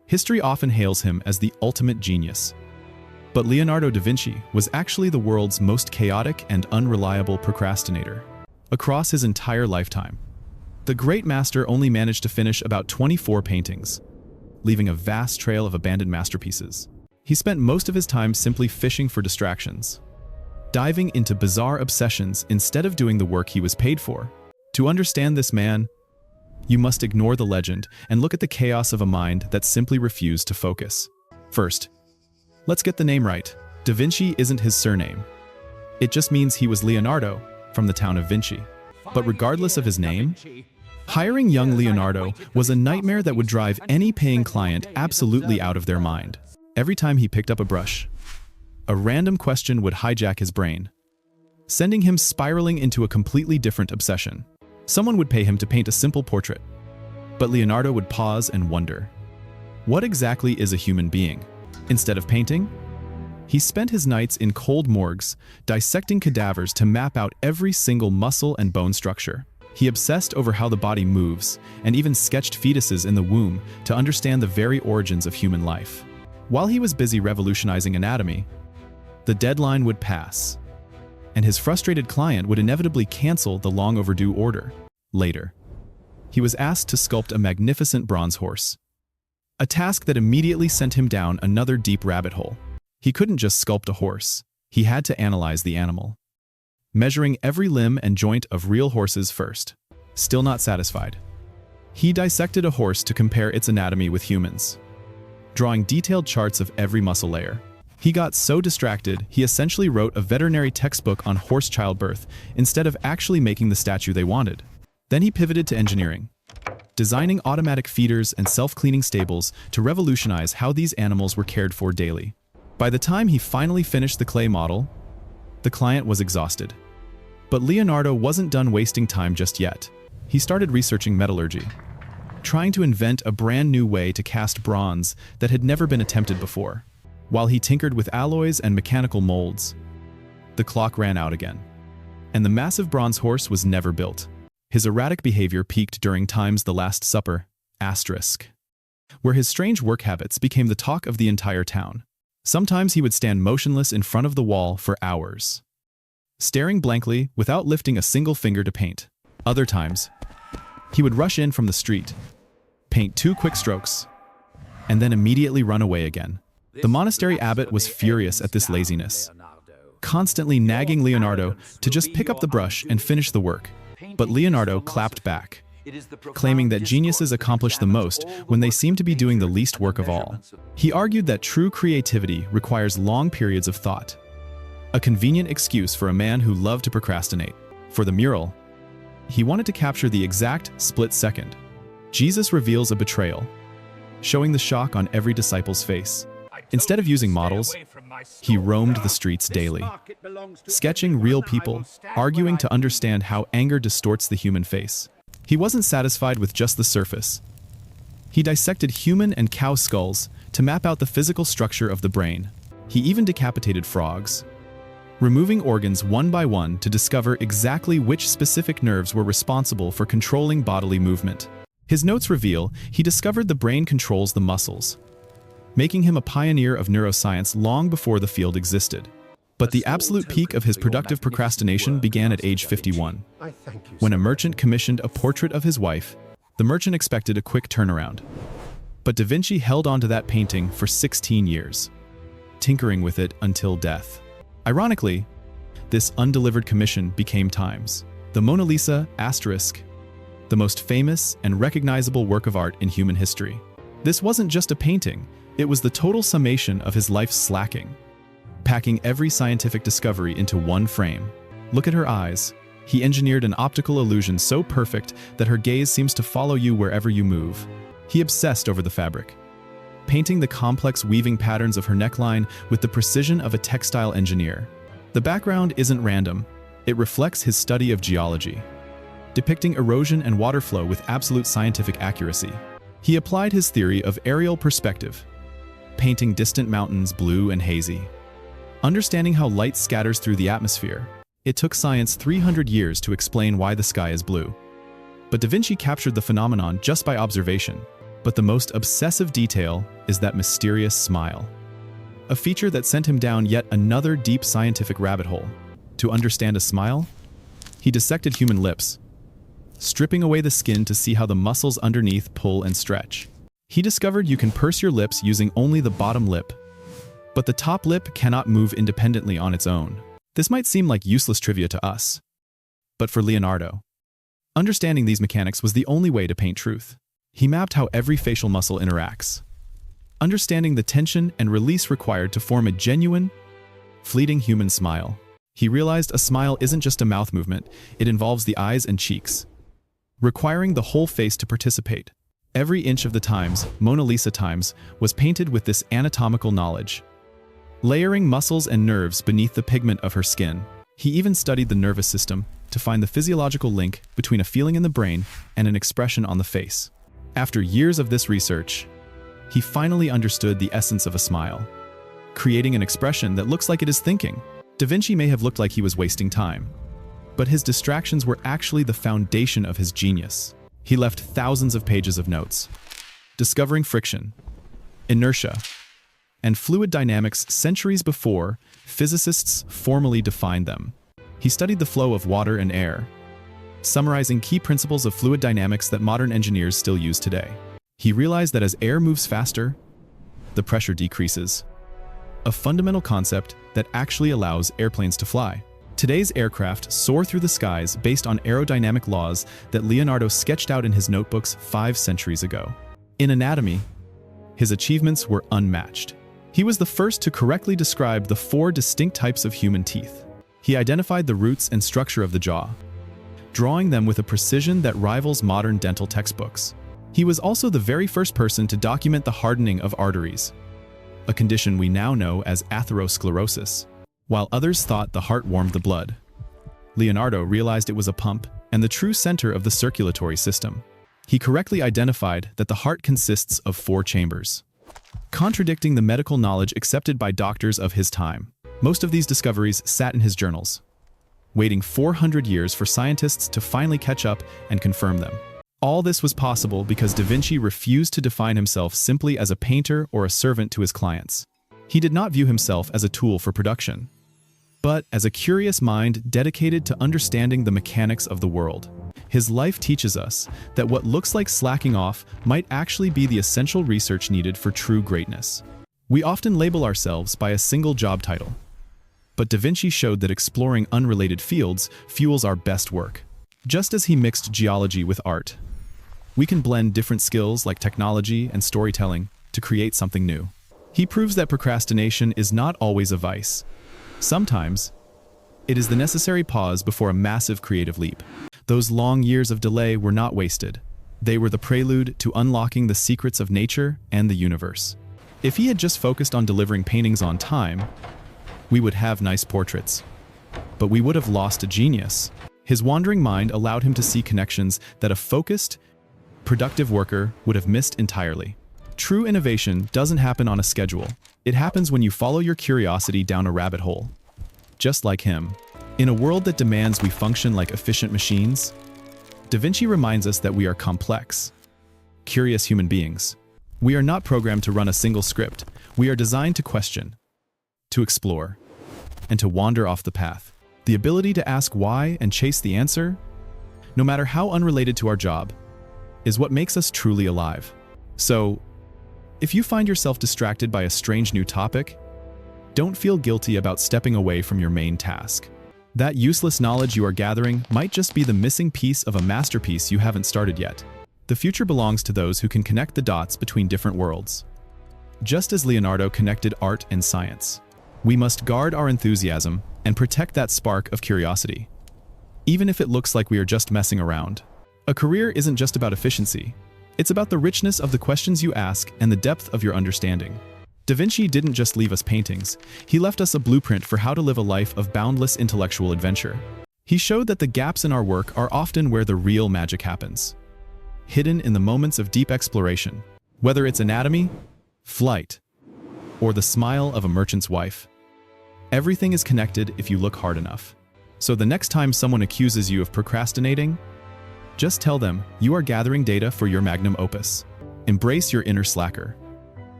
History often hails him as the ultimate genius. But Leonardo da Vinci was actually the world's most chaotic and unreliable procrastinator. Across his entire lifetime, the great master only managed to finish about 24 paintings, leaving a vast trail of abandoned masterpieces. He spent most of his time simply fishing for distractions, diving into bizarre obsessions instead of doing the work he was paid for. To understand this man, you must ignore the legend and look at the chaos of a mind that simply refused to focus. First, let's get the name right. Da Vinci isn't his surname. It just means he was Leonardo from the town of Vinci. But regardless of his name, hiring young Leonardo was a nightmare that would drive any paying client absolutely out of their mind. Every time he picked up a brush, a random question would hijack his brain, sending him spiraling into a completely different obsession. Someone would pay him to paint a simple portrait, but Leonardo would pause and wonder, what exactly is a human being? Instead of painting, he spent his nights in cold morgues, dissecting cadavers to map out every single muscle and bone structure. He obsessed over how the body moves, and even sketched fetuses in the womb to understand the very origins of human life. While he was busy revolutionizing anatomy, the deadline would pass, and his frustrated client would inevitably cancel the long-overdue order. Later, he was asked to sculpt a magnificent bronze horse, a task that immediately sent him down another deep rabbit hole. He couldn't just sculpt a horse, he had to analyze the animal, measuring every limb and joint of real horses first. Still not satisfied, he dissected a horse to compare its anatomy with humans, drawing detailed charts of every muscle layer. He got so distracted, he essentially wrote a veterinary textbook on horse childbirth instead of actually making the statue they wanted. Then he pivoted to engineering, designing automatic feeders and self-cleaning stables to revolutionize how these animals were cared for daily. By the time he finally finished the clay model, the client was exhausted. But Leonardo wasn't done wasting time just yet. He started researching metallurgy, trying to invent a brand new way to cast bronze that had never been attempted before. While he tinkered with alloys and mechanical molds, the clock ran out again, and the massive bronze horse was never built. His erratic behavior peaked during Time's The Last Supper, where his strange work habits became the talk of the entire town. Sometimes he would stand motionless in front of the wall for hours, staring blankly without lifting a single finger to paint. Other times, he would rush in from the street, paint 2 quick strokes, and then immediately run away again. The monastery abbot was furious at this laziness, constantly nagging Leonardo to just pick up the brush and finish the work. But Leonardo clapped back, claiming that geniuses accomplish the most when they seem to be doing the least work of all. He argued that true creativity requires long periods of thought, a convenient excuse for a man who loved to procrastinate. For the mural, he wanted to capture the exact split second. Jesus reveals a betrayal, showing the shock on every disciple's face. Instead of using models, he roamed the streets daily, sketching real people, arguing to understand how anger distorts the human face. He wasn't satisfied with just the surface. He dissected human and cow skulls to map out the physical structure of the brain. He even decapitated frogs, removing organs one by one to discover exactly which specific nerves were responsible for controlling bodily movement. His notes reveal he discovered the brain controls the muscles, making him a pioneer of neuroscience long before the field existed. But the absolute peak of his productive procrastination began at age 51. When a merchant commissioned a portrait of his wife, the merchant expected a quick turnaround. But Da Vinci held on to that painting for 16 years, tinkering with it until death. Ironically, this undelivered commission became Time's The Mona Lisa, the most famous and recognizable work of art in human history. This wasn't just a painting, it was the total summation of his life's slacking, packing every scientific discovery into one frame. Look at her eyes. He engineered an optical illusion so perfect that her gaze seems to follow you wherever you move. He obsessed over the fabric, painting the complex weaving patterns of her neckline with the precision of a textile engineer. The background isn't random, it reflects his study of geology, depicting erosion and water flow with absolute scientific accuracy. He applied his theory of aerial perspective, painting distant mountains blue and hazy, understanding how light scatters through the atmosphere. It took science 300 years to explain why the sky is blue. But Da Vinci captured the phenomenon just by observation. But the most obsessive detail is that mysterious smile. A feature that sent him down yet another deep scientific rabbit hole. To understand a smile, he dissected human lips, stripping away the skin to see how the muscles underneath pull and stretch. He discovered you can purse your lips using only the bottom lip, but the top lip cannot move independently on its own. This might seem like useless trivia to us, but for Leonardo, understanding these mechanics was the only way to paint truth. He mapped how every facial muscle interacts, understanding the tension and release required to form a genuine, fleeting human smile. He realized a smile isn't just a mouth movement, it involves the eyes and cheeks, requiring the whole face to participate. Every inch of the Times, Mona Lisa Times, was painted with this anatomical knowledge, layering muscles and nerves beneath the pigment of her skin. He even studied the nervous system to find the physiological link between a feeling in the brain and an expression on the face. After years of this research, he finally understood the essence of a smile, creating an expression that looks like it is thinking. Da Vinci may have looked like he was wasting time, but his distractions were actually the foundation of his genius. He left thousands of pages of notes, discovering friction, inertia, and fluid dynamics centuries before physicists formally defined them. He studied the flow of water and air, summarizing key principles of fluid dynamics that modern engineers still use today. He realized that as air moves faster, the pressure decreases, a fundamental concept that actually allows airplanes to fly. Today's aircraft soar through the skies based on aerodynamic laws that Leonardo sketched out in his notebooks 5 centuries ago. In anatomy, his achievements were unmatched. He was the first to correctly describe the 4 distinct types of human teeth. He identified the roots and structure of the jaw, drawing them with a precision that rivals modern dental textbooks. He was also the very first person to document the hardening of arteries, a condition we now know as atherosclerosis. While others thought the heart warmed the blood, Leonardo realized it was a pump and the true center of the circulatory system. He correctly identified that the heart consists of 4 chambers, contradicting the medical knowledge accepted by doctors of his time. Most of these discoveries sat in his journals, waiting 400 years for scientists to finally catch up and confirm them. All this was possible because Da Vinci refused to define himself simply as a painter or a servant to his clients. He did not view himself as a tool for production, but as a curious mind dedicated to understanding the mechanics of the world. His life teaches us that what looks like slacking off might actually be the essential research needed for true greatness. We often label ourselves by a single job title, but Da Vinci showed that exploring unrelated fields fuels our best work. Just as he mixed geology with art, we can blend different skills like technology and storytelling to create something new. He proves that procrastination is not always a vice. Sometimes, it is the necessary pause before a massive creative leap. Those long years of delay were not wasted. They were the prelude to unlocking the secrets of nature and the universe. If he had just focused on delivering paintings on time, we would have nice portraits. But we would have lost a genius. His wandering mind allowed him to see connections that a focused, productive worker would have missed entirely. True innovation doesn't happen on a schedule. It happens when you follow your curiosity down a rabbit hole. Just like him. In a world that demands we function like efficient machines, Da Vinci reminds us that we are complex, curious human beings. We are not programmed to run a single script. We are designed to question, to explore, and to wander off the path. The ability to ask why and chase the answer, no matter how unrelated to our job, is what makes us truly alive. So, if you find yourself distracted by a strange new topic, don't feel guilty about stepping away from your main task. That useless knowledge you are gathering might just be the missing piece of a masterpiece you haven't started yet. The future belongs to those who can connect the dots between different worlds. Just as Leonardo connected art and science, we must guard our enthusiasm and protect that spark of curiosity, even if it looks like we are just messing around. A career isn't just about efficiency. It's about the richness of the questions you ask and the depth of your understanding. Da Vinci didn't just leave us paintings. He left us a blueprint for how to live a life of boundless intellectual adventure. He showed that the gaps in our work are often where the real magic happens, hidden in the moments of deep exploration. Whether it's anatomy, flight, or the smile of a merchant's wife, everything is connected if you look hard enough. So the next time someone accuses you of procrastinating, just tell them you are gathering data for your magnum opus. Embrace your inner slacker.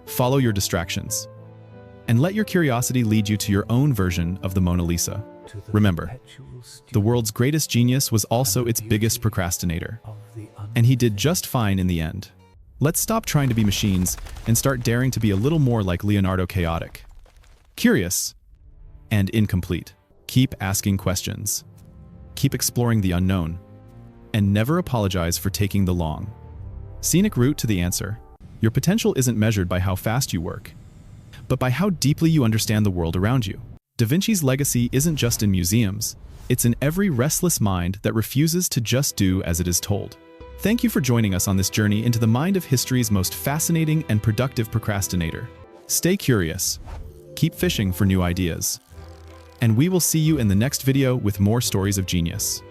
Follow your distractions. And let your curiosity lead you to your own version of the Mona Lisa. Remember, the world's greatest genius was also its biggest procrastinator. And he did just fine in the end. Let's stop trying to be machines and start daring to be a little more like Leonardo, chaotic, curious, and incomplete. Keep asking questions. Keep exploring the unknown. And never apologize for taking the long, scenic route to the answer. Your potential isn't measured by how fast you work, but by how deeply you understand the world around you. Da Vinci's legacy isn't just in museums, it's in every restless mind that refuses to just do as it is told. Thank you for joining us on this journey into the mind of history's most fascinating and productive procrastinator. Stay curious, keep fishing for new ideas, and we will see you in the next video with more stories of genius.